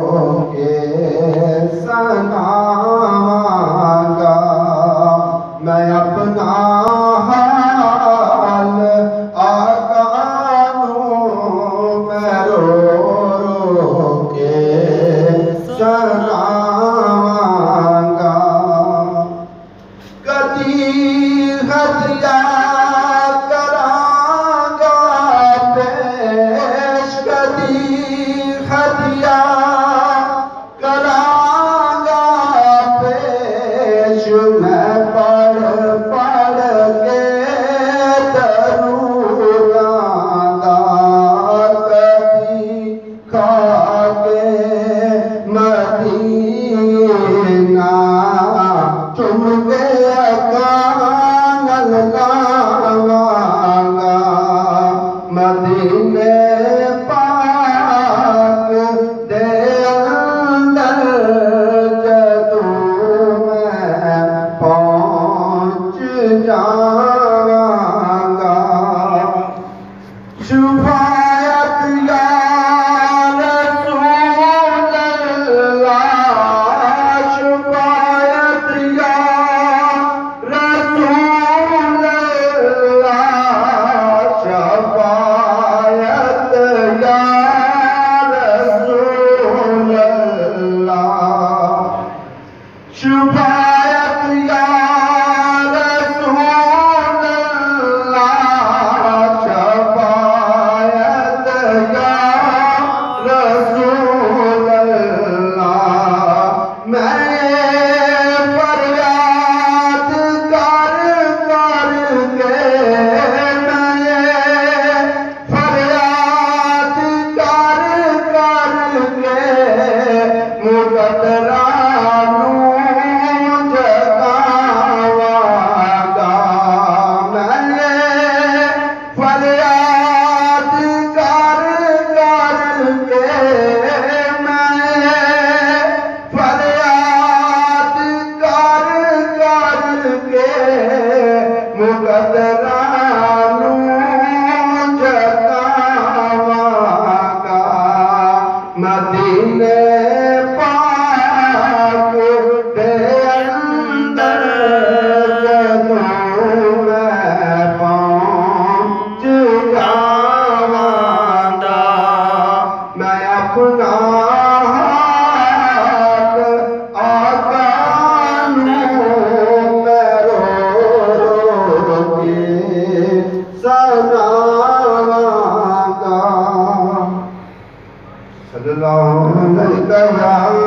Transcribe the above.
के सनावांगा मैं अपना हाल आका नूं मैं रो रो के सनावांगा कदी हदिया करांगा पेश कदी हदिया करांगा पेश मैं पढ़ पढ़ के दरूदांगा कदी खा के मदीना चुम गया कांगल लावांगा मदीने पाक दे अंदर जदों मैं पहुंच जावांगा शुफायत या रसूल अल्लाह शुफायत या रसूल अल्लाह शफायत या रसूल अल्लाह शुफायत या रसूल अल्लाह शफायत या रसूल अल्लाह मैं फरियाद कर कर के मैं फरियाद कर कर के मुकद्दरा जगावांगा मैं फरियाद कर कर के मैं फरियाद कर कर के मुकद्दरा जगावांगा मदीने पाक दे अंदर जदों मैं पहुंच जावांगा मैं अपना हाथ आका नूं मैं रो रो के सनावांगा सल्लल्लाहु अलैहि